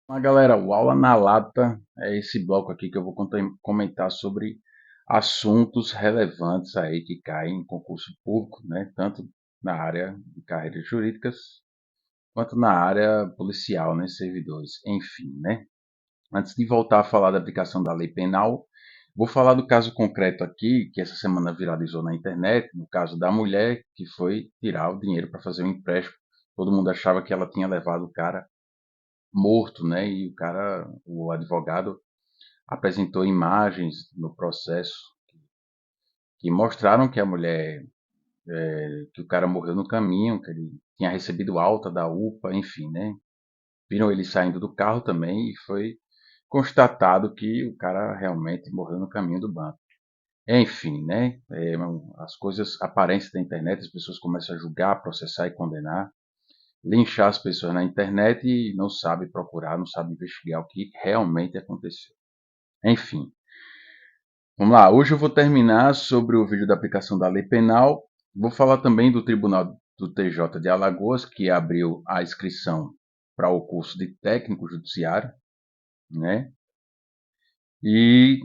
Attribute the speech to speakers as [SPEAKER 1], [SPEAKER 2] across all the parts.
[SPEAKER 1] Fala galera, o Aula na Lata é esse bloco aqui que eu vou comentar sobre assuntos relevantes aí que caem em concurso público, né? Tanto na área de carreiras jurídicas quanto na área policial, né? Servidores, enfim, né? Antes de voltar a falar da aplicação da lei penal, vou falar do caso concreto aqui que essa semana viralizou na internet, no caso da mulher que foi tirar o dinheiro para fazer um empréstimo. Todo mundo achava que ela tinha levado o cara morto, né? E o advogado apresentou imagens no processo que mostraram que a mulher, que o cara morreu no caminho, que ele tinha recebido alta da UPA, enfim, né? Viram ele saindo do carro também e foi constatado que o cara realmente morreu no caminho do banco. Enfim, né? As coisas aparentes da internet, as pessoas começam a julgar, processar e condenar, linchar as pessoas na internet e não sabe procurar, não sabe investigar o que realmente aconteceu. Enfim, vamos lá. Hoje eu vou terminar sobre o vídeo da aplicação da lei penal. Vou falar também do Tribunal do TJ de Alagoas, que abriu a inscrição para o curso de técnico judiciário, né? E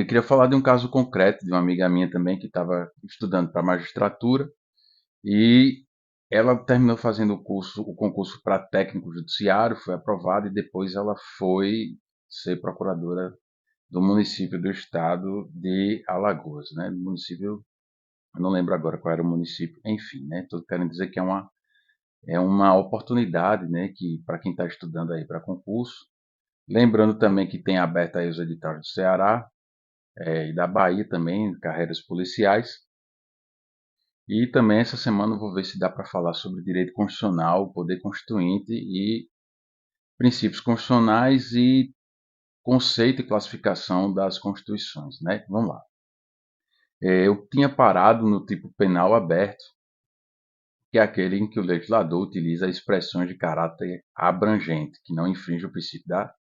[SPEAKER 1] queria falar de um caso concreto de uma amiga minha também que estava estudando para magistratura e ela terminou fazendo o concurso para técnico judiciário, foi aprovada e depois ela foi ser procuradora do município do estado de Alagoas, né? Do município, eu não lembro agora qual era o município, enfim, né? Estou querendo dizer que é uma oportunidade, né? Que para quem está estudando aí para concurso, lembrando também que tem aberto aí os editais do Ceará e da Bahia também, carreiras policiais. E também essa semana eu vou ver se dá para falar sobre direito constitucional, poder constituinte e princípios constitucionais e conceito e classificação das constituições, né? Vamos lá. Eu tinha parado no tipo penal aberto, que é aquele em que o legislador utiliza expressões de caráter abrangente, que não infringe o princípio da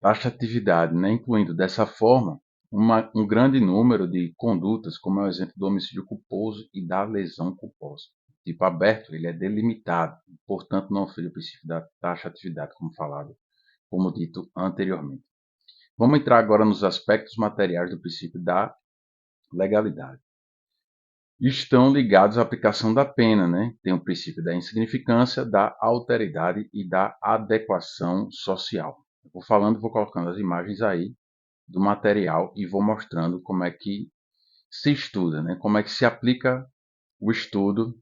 [SPEAKER 1] taxatividade, né? Incluindo dessa forma um grande número de condutas, como é o exemplo do homicídio culposo e da lesão culposa. O tipo aberto, ele é delimitado, portanto não infringe o princípio da taxatividade, como dito anteriormente. Vamos entrar agora nos aspectos materiais do princípio da legalidade. Estão ligados à aplicação da pena, né? Tem o princípio da insignificância, da alteridade e da adequação social. Eu vou falando, vou colocando as imagens aí do material e vou mostrando como é que se estuda, né? Como é que se aplica o estudo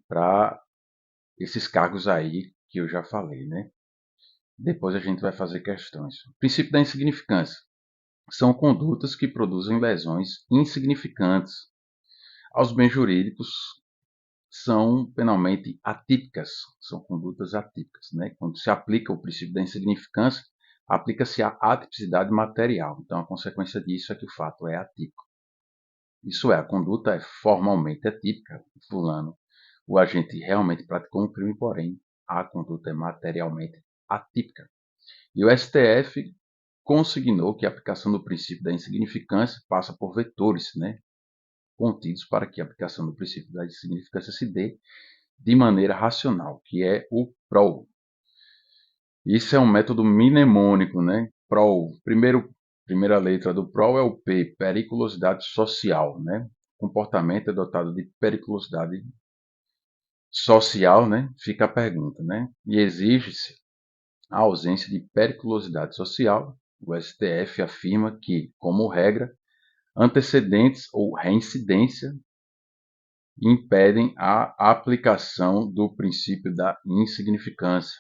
[SPEAKER 1] para esses cargos aí que eu já falei, né? Depois a gente vai fazer questões. O princípio da insignificância são condutas que produzem lesões insignificantes aos bens jurídicos, são penalmente atípicas, são condutas atípicas, né? Quando se aplica o princípio da insignificância, aplica-se a atipicidade material. Então, a consequência disso é que o fato é atípico. Isso é, a conduta é formalmente atípica, fulano, o agente realmente praticou um crime, porém, a conduta é materialmente atípica. E o STF consignou que a aplicação do princípio da insignificância passa por vetores, né, contidos para que a aplicação do princípio da insignificância se dê de maneira racional, que é o PROL. Isso é um método mnemônico, né? PROL. Primeira letra do PROL é o P, periculosidade social, né? Comportamento é dotado de periculosidade social, né? Fica a pergunta, né? E exige-se a ausência de periculosidade social. O STF afirma que, como regra, antecedentes ou reincidência impedem a aplicação do princípio da insignificância.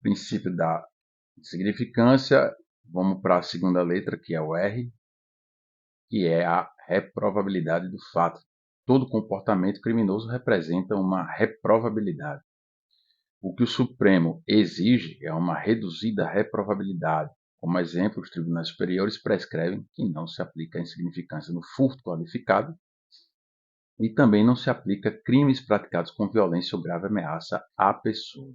[SPEAKER 1] Princípio da insignificância, vamos para a segunda letra, que é o R, que é a reprovabilidade do fato. Todo comportamento criminoso representa uma reprovabilidade. O que o Supremo exige é uma reduzida reprovabilidade. Como exemplo, os tribunais superiores prescrevem que não se aplica a insignificância no furto qualificado e também não se aplica crimes praticados com violência ou grave ameaça à pessoa.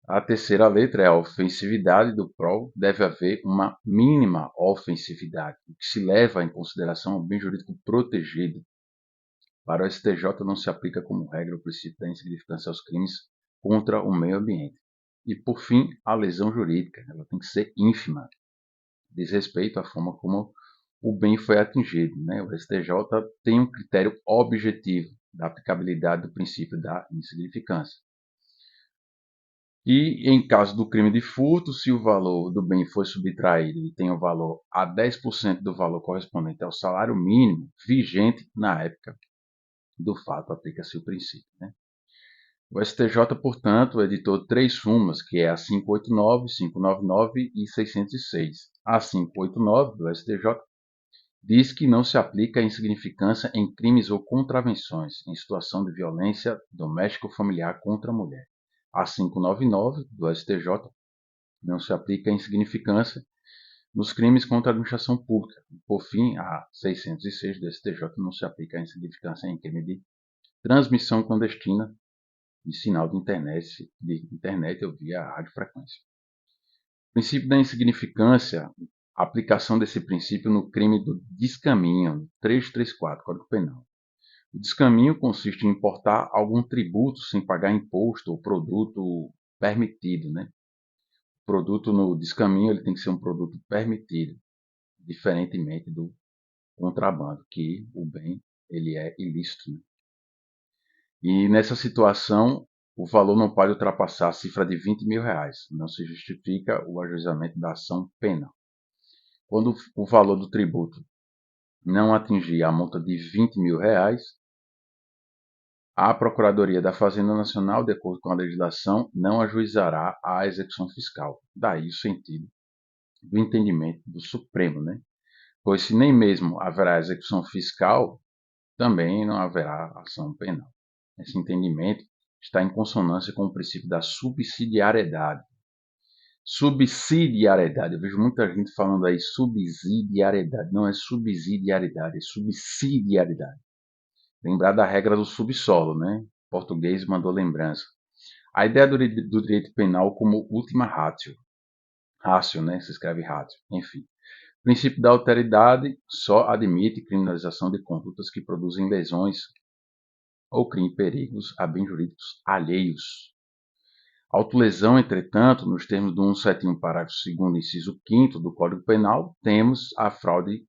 [SPEAKER 1] A terceira letra é a ofensividade do PROL. Deve haver uma mínima ofensividade, o que se leva em consideração o bem jurídico protegido. Para o STJ não se aplica como regra o princípio da insignificância aos crimes contra o meio ambiente. E, por fim, a lesão jurídica. Ela tem que ser ínfima, diz respeito à forma como o bem foi atingido. Né? O STJ tem um critério objetivo da aplicabilidade do princípio da insignificância. E, em caso do crime de furto, se o valor do bem foi subtraído e tem o valor a 10% do valor correspondente ao salário mínimo vigente na época do fato, aplica-se o princípio. Né? O STJ, portanto, editou 3 súmulas, que é a 589, 599 e 606. A 589 do STJ diz que não se aplica a insignificância em crimes ou contravenções em situação de violência doméstica ou familiar contra a mulher. A 599 do STJ não se aplica a insignificância nos crimes contra a administração pública. Por fim, a 606 do STJ não se aplica a insignificância em crime de transmissão clandestina de sinal de internet ou via radiofrequência. O princípio da insignificância, a aplicação desse princípio no crime do descaminho, 334, Código Penal. O descaminho consiste em importar algum tributo sem pagar imposto ou produto permitido. Né? O produto no descaminho ele tem que ser um produto permitido, diferentemente do contrabando, que o bem ele é ilícito. Né? E nessa situação, o valor não pode ultrapassar a cifra de R$ 20.000. Não se justifica o ajuizamento da ação penal. Quando o valor do tributo não atingir a multa de R$ 20.000, a Procuradoria da Fazenda Nacional, de acordo com a legislação, não ajuizará a execução fiscal. Daí o sentido do entendimento do Supremo, né? Pois se nem mesmo haverá execução fiscal, também não haverá ação penal. Esse entendimento está em consonância com o princípio da subsidiariedade. Subsidiariedade, eu vejo muita gente falando aí subsidiariedade. Não é subsidiariedade, é subsidiariedade. Lembrar da regra do subsolo, né? O português mandou lembrança. A ideia do direito penal como última ratio. Ratio, né? Se escreve ratio. Enfim. O princípio da alteridade só admite criminalização de condutas que produzem lesões ou crime perigos a bens jurídicos alheios. Autolesão, entretanto, nos termos do 171, parágrafo 2º, inciso 5º do Código Penal, temos a fraude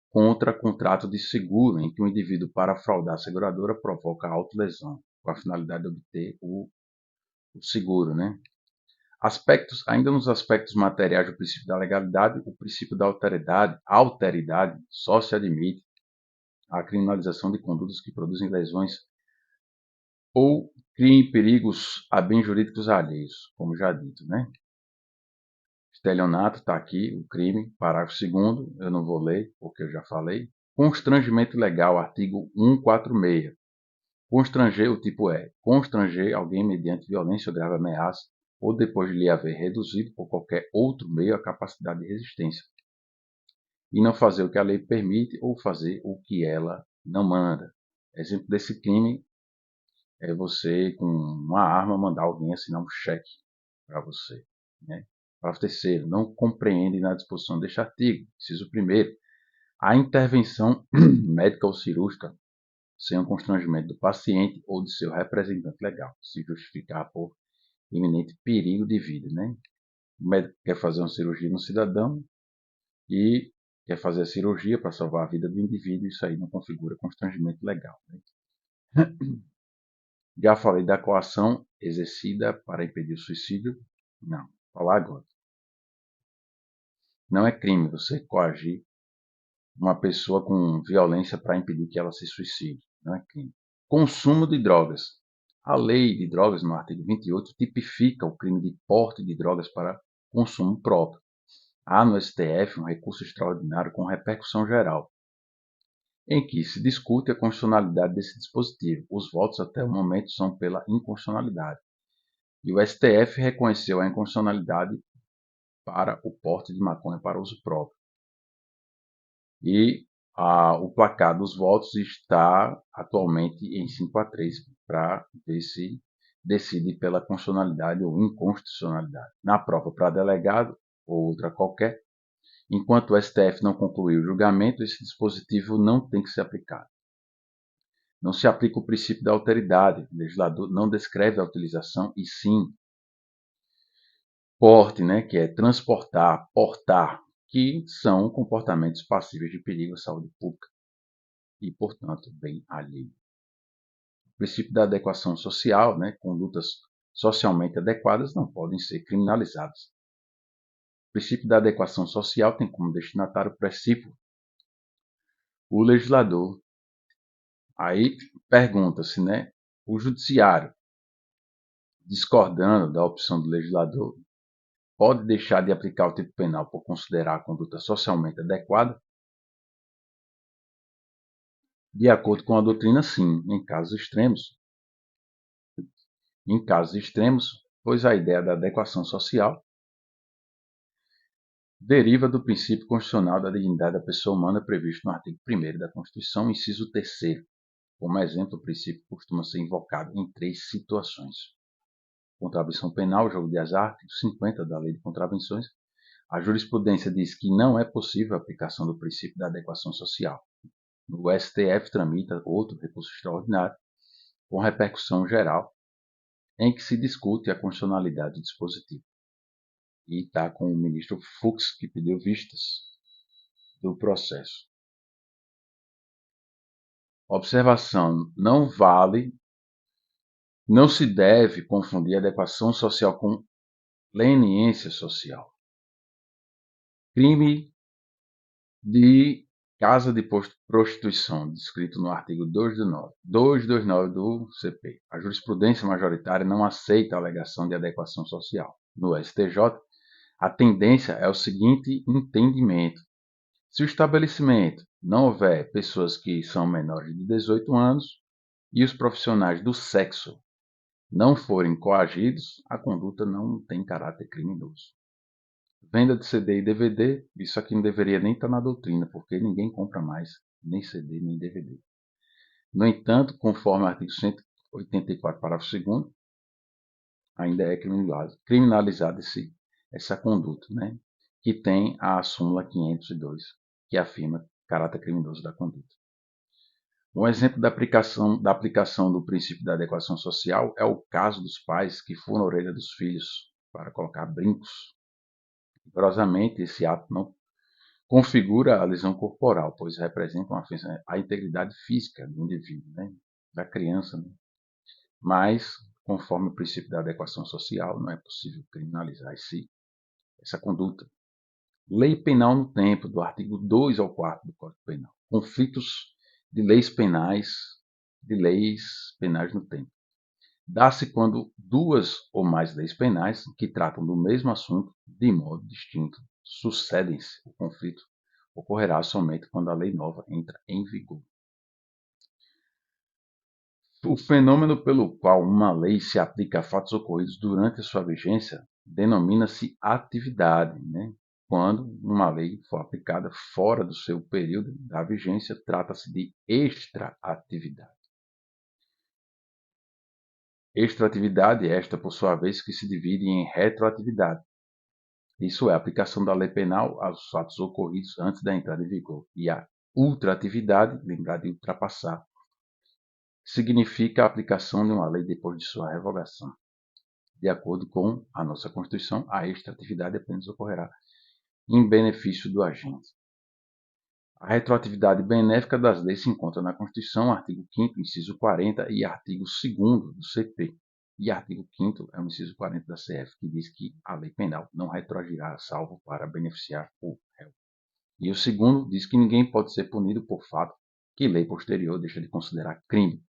[SPEAKER 1] contra contrato de seguro, em que o indivíduo, para fraudar a seguradora, provoca a autolesão, com a finalidade de obter o seguro. Né? Ainda nos aspectos materiais do princípio da legalidade, o princípio da alteridade só se admite a criminalização de condutas que produzem lesões ou criem perigos a bens jurídicos alheios, como já dito. Né? Estelionato está aqui, o crime, parágrafo 2º, eu não vou ler, porque eu já falei. Constrangimento legal, artigo 146. Constranger, o tipo é constranger alguém mediante violência ou grave ameaça, ou depois de lhe haver reduzido por qualquer outro meio a capacidade de resistência, e não fazer o que a lei permite ou fazer o que ela não manda. Exemplo desse crime é você, com uma arma, mandar alguém assinar um cheque para você. Né? Parágrafo terceiro, não compreende na disposição deste artigo, inciso primeiro, a intervenção médica ou cirúrgica sem o constrangimento do paciente ou de seu representante legal, se justificar por iminente perigo de vida. Né? O médico quer fazer uma cirurgia no cidadão e quer fazer a cirurgia para salvar a vida do indivíduo, isso aí não configura constrangimento legal. Né? Já falei da coação exercida para impedir o suicídio? Não, vou falar agora. Não é crime você coagir uma pessoa com violência para impedir que ela se suicide. Não é crime. Consumo de drogas. A lei de drogas, no artigo 28, tipifica o crime de porte de drogas para consumo próprio. Há no STF um recurso extraordinário com repercussão geral, em que se discute a constitucionalidade desse dispositivo. Os votos até o momento são pela inconstitucionalidade. E o STF reconheceu a inconstitucionalidade para o porte de maconha para uso próprio. E o placar dos votos está atualmente em 5-3 para ver se decide pela constitucionalidade ou inconstitucionalidade. Na prova para delegado ou outra qualquer, enquanto o STF não concluir o julgamento, esse dispositivo não tem que ser aplicado. Não se aplica o princípio da alteridade. O legislador não descreve a utilização, e sim porte, né, que é transportar, portar, que são comportamentos passíveis de perigo à saúde pública e, portanto, bem alheio. O princípio da adequação social, né, condutas socialmente adequadas não podem ser criminalizadas. O princípio da adequação social tem como destinatário o princípio o legislador. Aí pergunta-se, né, o judiciário, discordando da opção do legislador, pode deixar de aplicar o tipo penal por considerar a conduta socialmente adequada? De acordo com a doutrina, sim, em casos extremos. Em casos extremos, pois a ideia da adequação social deriva do princípio constitucional da dignidade da pessoa humana previsto no artigo 1º da Constituição, inciso 3º. Como exemplo, o princípio costuma ser invocado em 3 situações: contravenção penal, jogo de azar, artigo 50 da Lei de Contravenções. A jurisprudência diz que não é possível a aplicação do princípio da adequação social. No STF tramita outro recurso extraordinário, com repercussão geral, em que se discute a constitucionalidade do dispositivo. E está com o ministro Fux, que pediu vistas do processo. Observação: não se deve confundir adequação social com leniência social. Crime de casa de prostituição, descrito no artigo 229 do CP. A jurisprudência majoritária não aceita a alegação de adequação social. No STJ, a tendência é o seguinte entendimento: se o estabelecimento não houver pessoas que são menores de 18 anos e os profissionais do sexo não forem coagidos, a conduta não tem caráter criminoso. Venda de CD e DVD, isso aqui não deveria nem estar na doutrina, porque ninguém compra mais nem CD nem DVD. No entanto, conforme o artigo 184, parágrafo 2º, ainda é criminalizada essa conduta, né? Que tem a súmula 502, que afirma caráter criminoso da conduta. Um exemplo da aplicação do princípio da adequação social é o caso dos pais que furam a orelha dos filhos para colocar brincos. Rigorosamente, esse ato não configura a lesão corporal, pois representa uma ofensa à integridade física do indivíduo, né? Da criança. Né? Mas, conforme o princípio da adequação social, não é possível criminalizar essa conduta. Lei penal no tempo, do artigo 2 ao 4 do Código Penal. Conflitos de leis penais no tempo. Dá-se quando 2 ou mais leis penais que tratam do mesmo assunto de modo distinto sucedem-se. O conflito ocorrerá somente quando a lei nova entra em vigor. O fenômeno pelo qual uma lei se aplica a fatos ocorridos durante a sua vigência denomina-se atividade, né? Quando uma lei for aplicada fora do seu período da vigência, trata-se de extraatividade. Extraatividade é esta, por sua vez, que se divide em retroatividade. Isso é a aplicação da lei penal aos fatos ocorridos antes da entrada em vigor. E a ultraatividade, lembrar de ultrapassar, significa a aplicação de uma lei depois de sua revogação. De acordo com a nossa Constituição, a extratividade apenas ocorrerá em benefício do agente. A retroatividade benéfica das leis se encontra na Constituição, artigo 5º, inciso 40, e artigo 2º do CP. E artigo 5º é o inciso 40 da CF, que diz que a lei penal não retroagirá, salvo para beneficiar o réu. E o segundo diz que ninguém pode ser punido por fato que lei posterior deixa de considerar crime,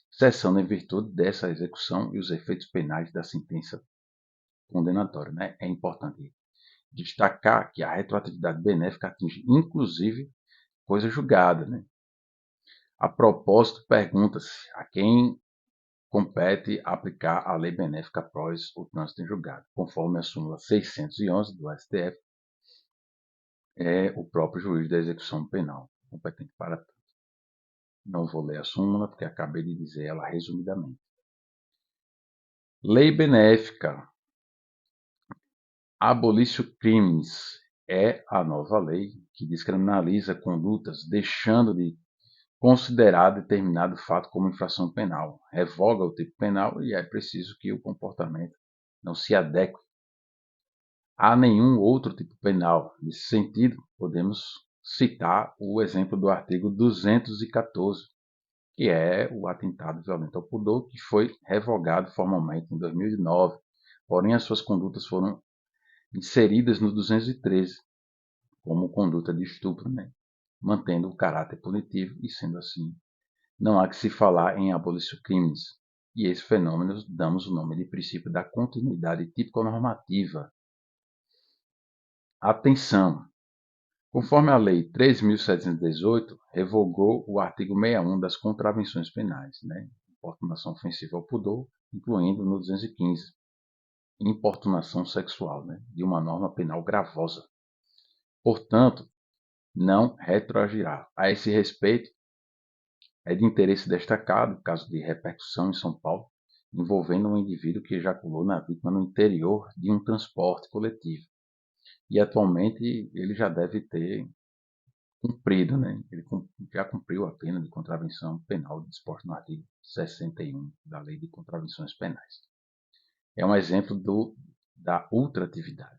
[SPEAKER 1] cessando em virtude dessa execução e os efeitos penais da sentença condenatória. Né? É importante destacar que a retroatividade benéfica atinge inclusive coisa julgada. Né? A propósito, pergunta-se a quem compete aplicar a lei benéfica após o trânsito em julgado. Conforme a súmula 611 do STF, é o próprio juiz da execução penal competente para tanto. Não vou ler a súmula, porque acabei de dizer ela resumidamente. Lei benéfica. Abolicio crimes é a nova lei que descriminaliza condutas deixando de considerar determinado fato como infração penal, revoga o tipo penal e é preciso que o comportamento não se adeque a nenhum outro tipo penal. Nesse sentido, podemos citar o exemplo do artigo 214, que é o atentado violento ao pudor, que foi revogado formalmente em 2009, porém as suas condutas foram inseridas no 213 como conduta de estupro, né? Mantendo o caráter punitivo e, sendo assim, não há que se falar em abolição crimes. E esse fenômeno damos o nome de princípio da continuidade típico-normativa. Atenção! Conforme a Lei 3.718, revogou o artigo 61 das contravenções penais, né? Importunação ofensiva ao pudor, incluindo no 215, importunação sexual, né? De uma norma penal gravosa. Portanto, não retroagirá. A esse respeito, é de interesse destacado o caso de repercussão em São Paulo, envolvendo um indivíduo que ejaculou na vítima no interior de um transporte coletivo. E atualmente ele já deve ter cumprido, né? Ele já cumpriu a pena de contravenção penal disposta no artigo 61 da Lei de Contravenções Penais. É um exemplo da ultratividade.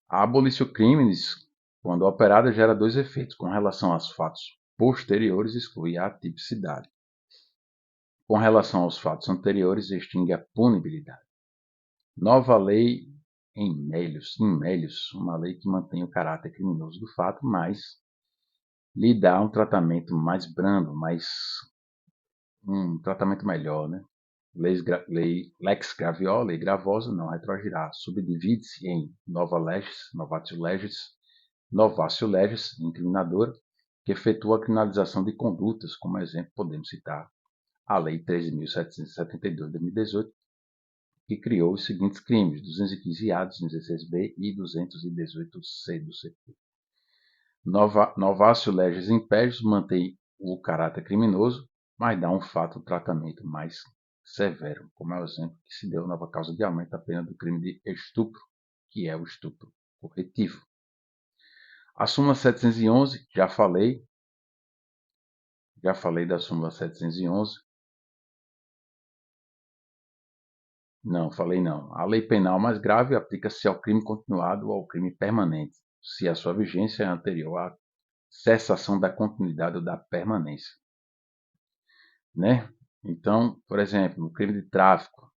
[SPEAKER 1] A abolição crimes, quando operada, gera dois efeitos. Com relação aos fatos posteriores, exclui a tipicidade. Com relação aos fatos anteriores, extingue a punibilidade. Nova lei em Mélios, uma lei que mantém o caráter criminoso do fato, mas lhe dá um tratamento mais brando, um tratamento melhor, né? Lex Graviola, lei gravosa, não retroagirá. Subdivide-se em nova legis, novatio legis, incriminadora, que efetua a criminalização de condutas. Como exemplo, podemos citar a Lei 13.772 de 2018, que criou os seguintes crimes: 215-A, 216-B e 218-C do CP. Novatio legis imperios mantém o caráter criminoso, mas dá um fato tratamento mais severo, como é o exemplo que se deu nova causa de aumento da pena do crime de estupro, que é o estupro corretivo. A súmula 711, já falei da súmula 711. Não, falei não. A lei penal mais grave aplica-se ao crime continuado ou ao crime permanente, se a sua vigência é anterior à cessação da continuidade ou da permanência, né? Então, por exemplo, o crime de tráfico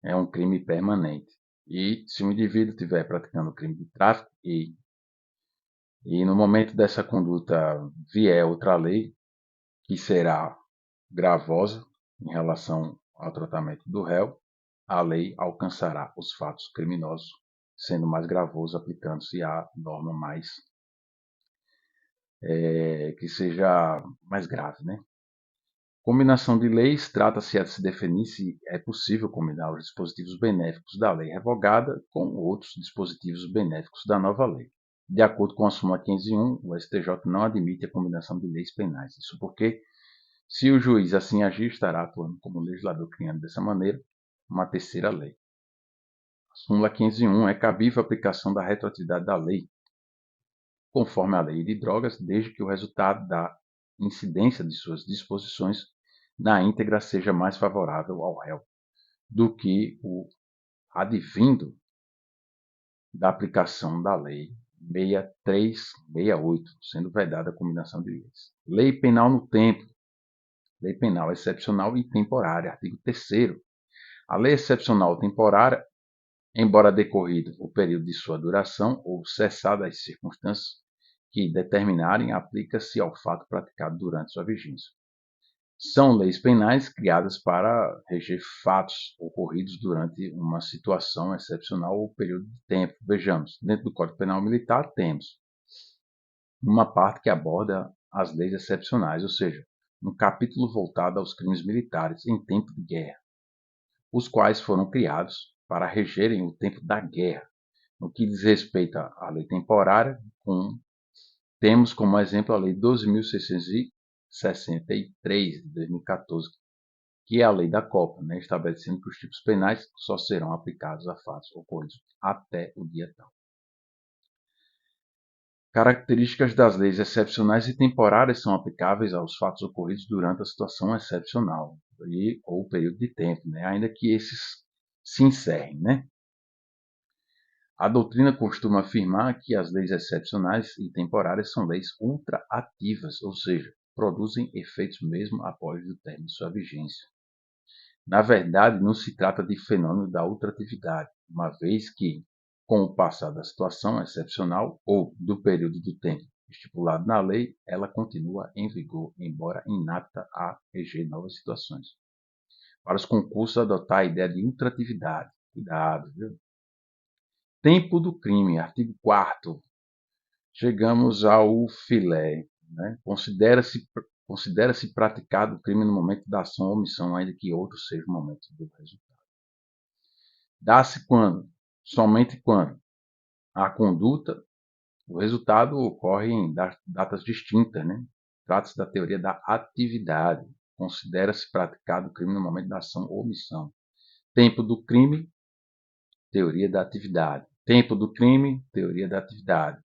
[SPEAKER 1] é um crime permanente. E se um indivíduo estiver praticando o crime de tráfico e no momento dessa conduta vier outra lei, que será gravosa em relação ao tratamento do réu, a lei alcançará os fatos criminosos, sendo mais gravoso, aplicando-se a norma mais que seja mais grave, né? Combinação de leis trata-se de se definir se é possível combinar os dispositivos benéficos da lei revogada com outros dispositivos benéficos da nova lei. De acordo com a súmula 501, o STJ não admite a combinação de leis penais. Isso porque, se o juiz assim agir, estará atuando como legislador, criando dessa maneira uma terceira lei. A súmula 501 é cabível a aplicação da retroatividade da lei, conforme a lei de drogas, desde que o resultado da incidência de suas disposições na íntegra seja mais favorável ao réu do que o advindo da aplicação da Lei 6368, sendo vedada a combinação de leis. Lei penal no tempo. Lei penal excepcional e temporária. Artigo 3º. A lei excepcional temporária, embora decorrido o período de sua duração ou cessadas as circunstâncias que determinarem, aplica-se ao fato praticado durante sua vigência. São leis penais criadas para reger fatos ocorridos durante uma situação excepcional ou período de tempo. Vejamos, dentro do Código Penal Militar temos uma parte que aborda as leis excepcionais, ou seja, um capítulo voltado aos crimes militares em tempo de guerra, os quais foram criados para regerem o tempo da guerra. No que diz respeito à lei temporária, temos como exemplo a Lei 12.663 de 2014, que é a lei da Copa, né, estabelecendo que os tipos penais só serão aplicados a fatos ocorridos até o dia tal. Características das leis excepcionais e temporárias são aplicáveis aos fatos ocorridos durante a situação excepcional ou período de tempo, né? Ainda que esses se encerrem, né? A doutrina costuma afirmar que as leis excepcionais e temporárias são leis ultraativas, ou seja, produzem efeitos mesmo após o término de sua vigência. Na verdade, não se trata de fenômeno da ultratividade, uma vez que, com o passar da situação excepcional ou do período do tempo estipulado na lei, ela continua em vigor, embora inapta a reger novas situações. Para os concursos, adotar a ideia de ultratividade. Cuidado, viu? Tempo do crime, artigo 4º. Chegamos ao filé. Né? Considera-se praticado o crime no momento da ação ou omissão, ainda que outro seja o momento do resultado. Dá-se quando? Somente quando a conduta, o resultado ocorre em datas distintas. Né? Trata-se da teoria da atividade. Considera-se praticado o crime no momento da ação ou omissão. Tempo do crime, teoria da atividade. Tempo do crime, teoria da atividade.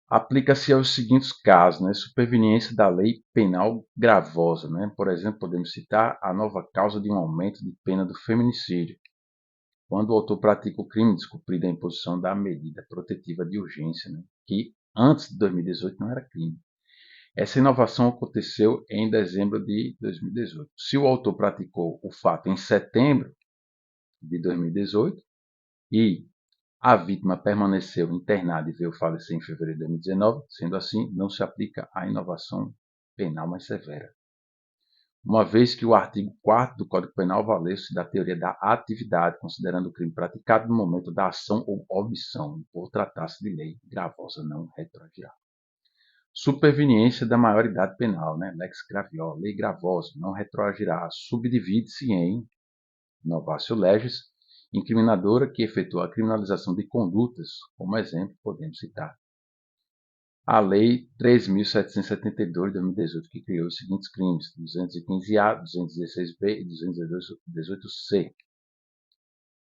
[SPEAKER 1] Aplica-se aos seguintes casos, né? Superveniência da lei penal gravosa, né? Por exemplo, podemos citar a nova causa de um aumento de pena do feminicídio, quando o autor pratica o crime descumprido a imposição da medida protetiva de urgência, né? Que antes de 2018 não era crime. Essa inovação aconteceu em dezembro de 2018. Se o autor praticou o fato em setembro de 2018 e a vítima permaneceu internada e veio falecer em fevereiro de 2019, sendo assim, não se aplica a inovação penal mais severa. Uma vez que o artigo 4º do Código Penal valeu-se da teoria da atividade, considerando o crime praticado no momento da ação ou omissão, por tratar-se de lei gravosa não retroagirá. Superveniência da maioridade penal, né? Lex graviola, lei gravosa, não retroagirá, subdivide-se em novatio legis, incriminadora que efetua a criminalização de condutas. Como exemplo, podemos citar a Lei 3.772 de 2018, que criou os seguintes crimes: 215-A, 216-B e 218-C.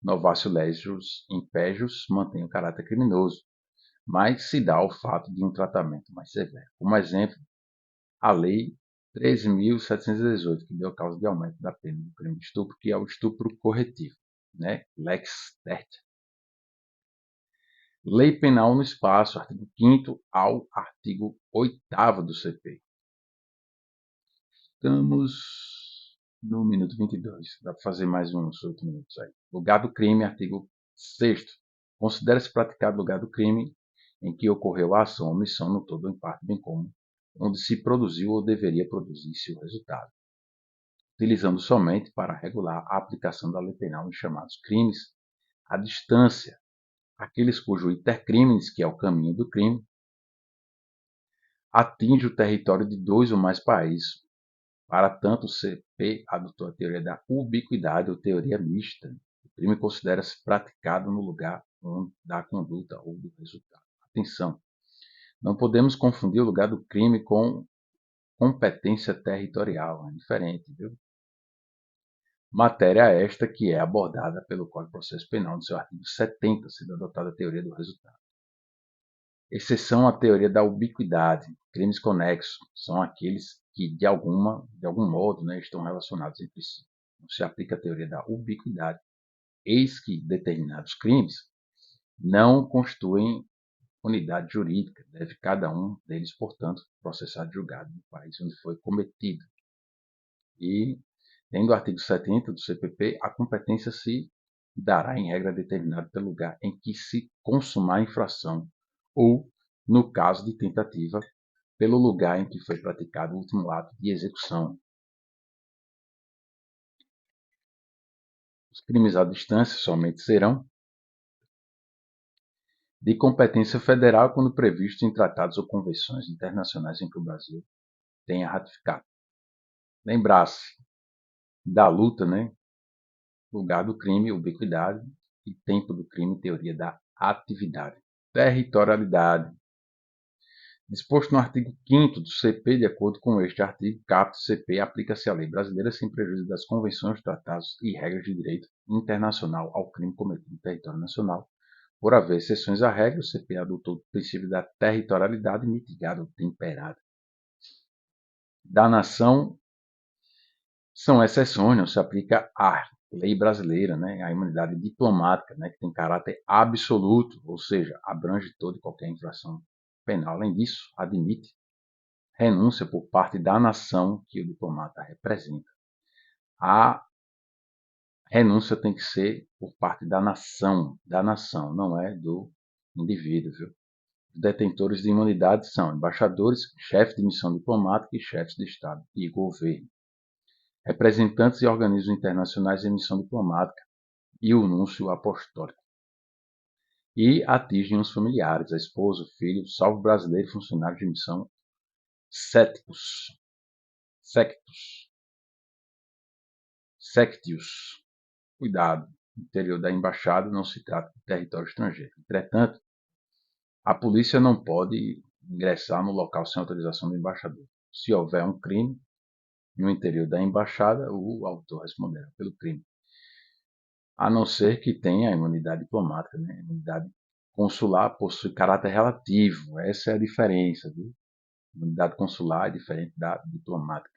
[SPEAKER 1] Novatio legis impégios mantém o caráter criminoso, mas se dá ao fato de um tratamento mais severo. Como exemplo, a Lei 13.718, que deu causa de aumento da pena do crime de estupro, que é o estupro corretivo, né? Lex tertia. Lei Penal no Espaço, artigo 5º ao artigo 8º do CP. Estamos no minuto 22. Dá para fazer mais uns 8 minutos aí. Lugar do crime, artigo 6º. Considera-se praticado lugar do crime em que ocorreu a ação ou omissão no todo ou em parte, bem como onde se produziu ou deveria produzir-se o resultado, utilizando somente para regular a aplicação da lei penal nos chamados crimes à distância, aqueles cujo intercrimes, que é o caminho do crime, atinge o território de 2 ou mais países. Para tanto, o CP adotou a teoria da ubiquidade ou teoria mista. O crime considera-se praticado no lugar da conduta ou do resultado. Atenção, não podemos confundir o lugar do crime com competência territorial, é diferente, viu? Matéria esta que é abordada pelo Código de Processo Penal no seu artigo 70, sendo adotada a teoria do resultado. Exceção à teoria da ubiquidade. Crimes conexos são aqueles que, de algum modo, né, estão relacionados entre si. Não se aplica a teoria da ubiquidade. Eis que determinados crimes não constituem unidade jurídica. Deve cada um deles, portanto, processar julgado no país onde foi cometido. E, tendo o artigo 70 do CPP, a competência se dará em regra determinada pelo lugar em que se consumar a infração ou, no caso de tentativa, pelo lugar em que foi praticado o último ato de execução. Os crimes à distância somente serão de competência federal quando previstos em tratados ou convenções internacionais em que o Brasil tenha ratificado. Lembrar-se da luta, né? Lugar do crime, ubiquidade, e tempo do crime, teoria da atividade. Territorialidade. Disposto no artigo 5º do CP, de acordo com este artigo, caput CP aplica-se à lei brasileira sem prejuízo das convenções, tratados e regras de direito internacional ao crime cometido no território nacional, Por haver exceções à regra, o CP adotou o princípio da territorialidade mitigada ou temperada. Da nação são exceções, não se aplica à lei brasileira, né, à imunidade diplomática, né, que tem caráter absoluto, ou seja, abrange toda e qualquer infração penal. Além disso, admite renúncia por parte da nação que o diplomata representa. A renúncia tem que ser por parte da nação, não é do indivíduo. Viu? Os detentores de imunidade são embaixadores, chefes de missão diplomática e chefes de Estado e governo, representantes e organismos internacionais em missão diplomática e o núncio apostólico. E atingem os familiares, a esposa, o filho, salvo brasileiro, funcionário de missão, sectus, Cuidado, no interior da embaixada não se trata de território estrangeiro. Entretanto, a polícia não pode ingressar no local sem autorização do embaixador. Se houver um crime no interior da embaixada, o autor responderá pelo crime. A não ser que tenha a imunidade diplomática, né? A imunidade consular possui caráter relativo. Essa é a diferença. Viu? A imunidade consular é diferente da diplomática.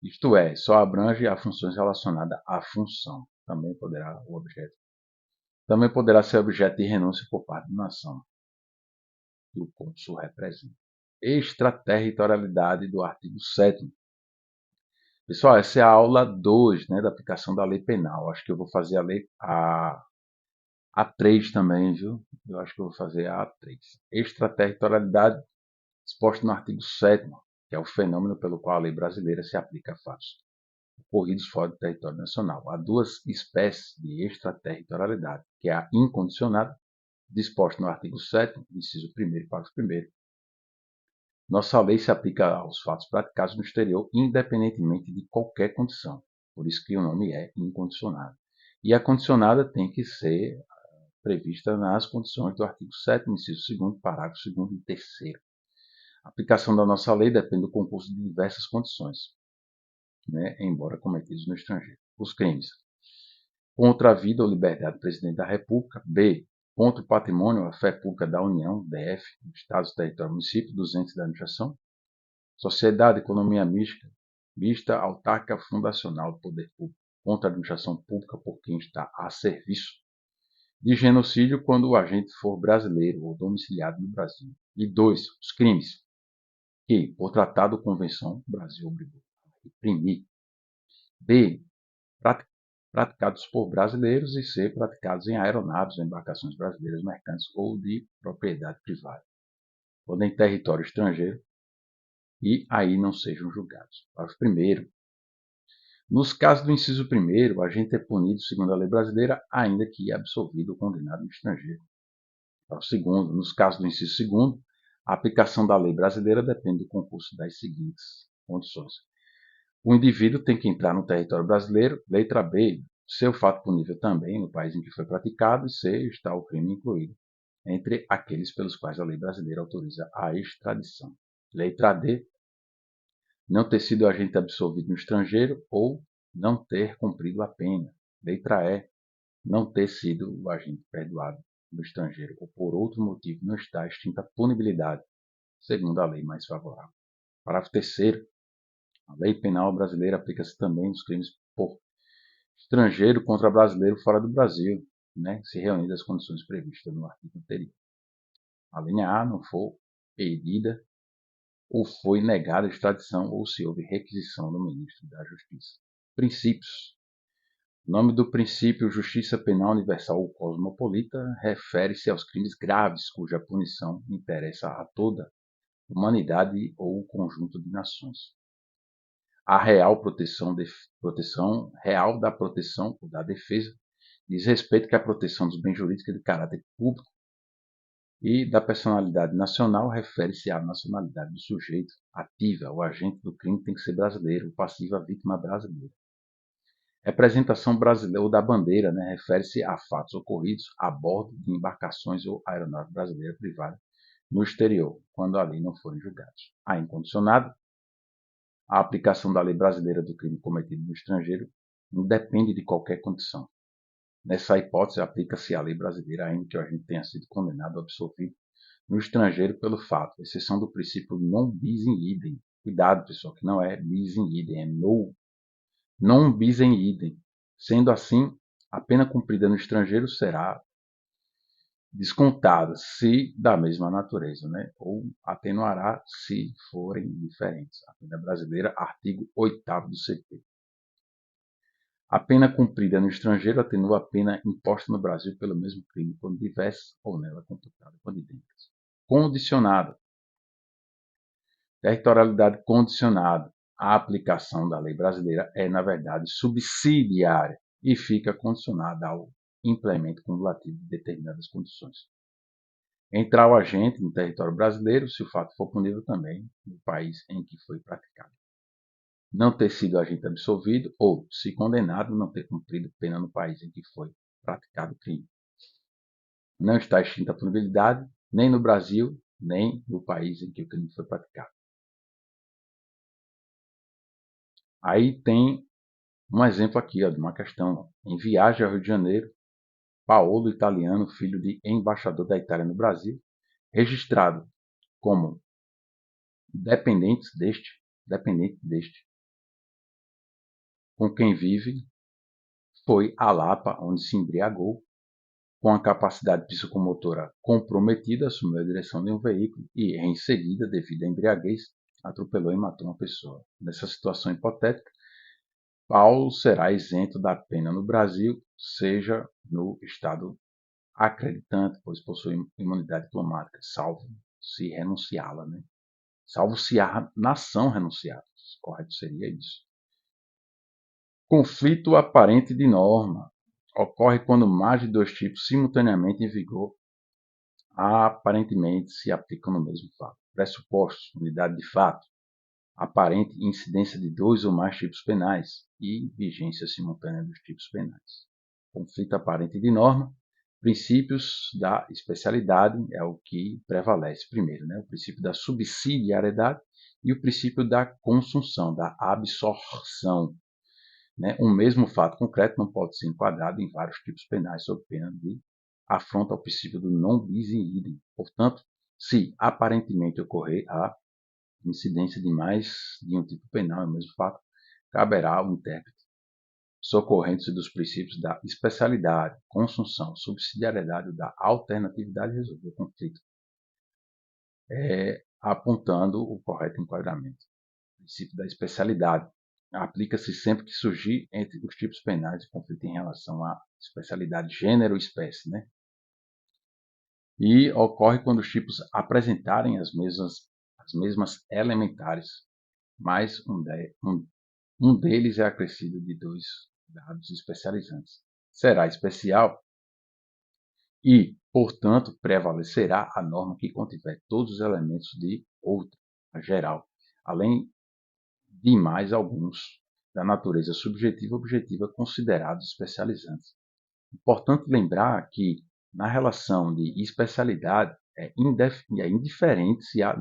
[SPEAKER 1] Isto é, só abrange as funções relacionadas à função. Também poderá ser objeto de renúncia por parte da nação que o cônsul representa. Extraterritorialidade do artigo 7º. Pessoal, essa é a aula 2, né, da aplicação da lei penal. Acho que eu vou fazer a 3 também, viu? Eu acho que eu vou fazer a 3. Extraterritorialidade exposta no artigo 7º, que é o fenômeno pelo qual a lei brasileira se aplica a fatos ocorridos fora do território nacional. Há duas espécies de extraterritorialidade, que é a incondicionada, disposta no artigo 7º, inciso 1º e parágrafo 1º. Nossa lei se aplica aos fatos praticados no exterior, independentemente de qualquer condição. Por isso que o nome é incondicionada. E a condicionada tem que ser prevista nas condições do artigo 7º, inciso 2º, parágrafo 2º e 3º. A aplicação da nossa lei depende do concurso de diversas condições, né, embora cometidos no estrangeiro. Os crimes: contra a vida ou liberdade do presidente da República. B. Contra o patrimônio ou a fé pública da União, DF, Estados, território, município, dos entes da administração. Sociedade, economia mista, autárquica, fundacional do poder público, contra a administração pública por quem está a serviço. De genocídio, quando o agente for brasileiro ou domiciliado no Brasil. E 2. Os crimes que, por tratado ou convenção, o Brasil obrigou a reprimir. B. Praticados por brasileiros e C. Praticados em aeronaves ou embarcações brasileiras mercantes ou de propriedade privada, ou em território estrangeiro, e aí não sejam julgados. Parágrafo 1º. Nos casos do inciso 1º, o agente é punido segundo a lei brasileira, ainda que absolvido ou condenado no estrangeiro. Parágrafo 2º. Nos casos do inciso 2º, a aplicação da lei brasileira depende do concurso das seguintes condições. O indivíduo tem que entrar no território brasileiro. Letra B. Ser o fato punível também no país em que foi praticado. E C. Está o crime incluído entre aqueles pelos quais a lei brasileira autoriza a extradição. Letra D. Não ter sido agente absolvido no estrangeiro ou não ter cumprido a pena. Letra E. Não ter sido o agente perdoado no estrangeiro ou por outro motivo não está extinta a punibilidade, segundo a lei mais favorável. Parágrafo 3º. A lei penal brasileira aplica-se também nos crimes por estrangeiro contra brasileiro fora do Brasil, né, se reunidas as condições previstas no artigo anterior. A linha A não for pedida ou foi negada a extradição ou se houve requisição do ministro da Justiça. Princípios. O nome do princípio Justiça Penal Universal ou Cosmopolita refere-se aos crimes graves cuja punição interessa a toda a humanidade ou o conjunto de nações. A real proteção real da proteção ou da defesa diz respeito que a proteção dos bens jurídicos é de caráter público e da personalidade nacional refere-se à nacionalidade do sujeito ativa. O agente do crime tem que ser brasileiro, o passivo a vítima brasileira. Representação brasileira ou da bandeira, né, refere-se a fatos ocorridos a bordo de embarcações ou aeronave brasileira privada no exterior, quando ali não forem julgados. A incondicionada. A aplicação da lei brasileira do crime cometido no estrangeiro não depende de qualquer condição. Nessa hipótese, aplica-se a lei brasileira, ainda que o agente tenha sido condenado ou absolvido no estrangeiro pelo fato, exceção do princípio non bis in idem. Cuidado, pessoal, que não é bis in idem, é non bis in idem. Sendo assim, a pena cumprida no estrangeiro será descontada se da mesma natureza, né? Ou atenuará se forem diferentes. A pena brasileira, artigo 8º do CP. A pena cumprida no estrangeiro atenua a pena imposta no Brasil pelo mesmo crime, quando diversas ou nela computada quando idênticas. Condicionado. Territorialidade condicionada. A aplicação da lei brasileira é, na verdade, subsidiária e fica condicionada ao implemento cumulativo de determinadas condições. Entrar o agente no território brasileiro, se o fato for punível também no país em que foi praticado. Não ter sido agente absolvido ou, se condenado, não ter cumprido pena no país em que foi praticado o crime. Não está extinta a punibilidade nem no Brasil, nem no país em que o crime foi praticado. Aí tem um exemplo aqui de uma questão. Em viagem ao Rio de Janeiro, Paolo Italiano, filho de embaixador da Itália no Brasil, registrado como dependente deste, com quem vive, foi a Lapa, onde se embriagou, com a capacidade psicomotora comprometida, assumiu a direção de um veículo e, em seguida, devido à embriaguez, atropelou e matou uma pessoa. Nessa situação hipotética, Paulo será isento da pena no Brasil, seja no estado acreditante, pois possui imunidade diplomática, salvo se renunciá-la, né? Salvo se a nação renunciar. Correto seria isso. Conflito aparente de norma ocorre quando mais de dois tipos simultaneamente em vigor aparentemente se aplicam no mesmo fato. Pressupostos: unidade de fato, aparente incidência de dois ou mais tipos penais e vigência simultânea dos tipos penais. Conflito aparente de norma, princípios da especialidade é o que prevalece primeiro, né? O princípio da subsidiariedade e o princípio da consunção, da absorção. Né? Um mesmo fato concreto não pode ser enquadrado em vários tipos penais sob pena de afronta ao princípio do non bis in idem. Portanto, se aparentemente ocorrer a incidência de mais de um tipo penal em mesmo fato, caberá ao intérprete, socorrendo-se dos princípios da especialidade, consunção, subsidiariedade, da alternatividade, resolver o conflito, apontando o correto enquadramento. O princípio da especialidade aplica-se sempre que surgir entre os tipos penais de conflito em relação à especialidade gênero ou espécie, né? E ocorre quando os tipos apresentarem as mesmas elementares, mas um deles é acrescido de dois dados especializantes. Será especial e, portanto, prevalecerá a norma que contiver todos os elementos de outra, a geral, além de mais alguns da natureza subjetiva e objetiva considerados especializantes. Importante lembrar que, na relação de especialidade, é indiferente se há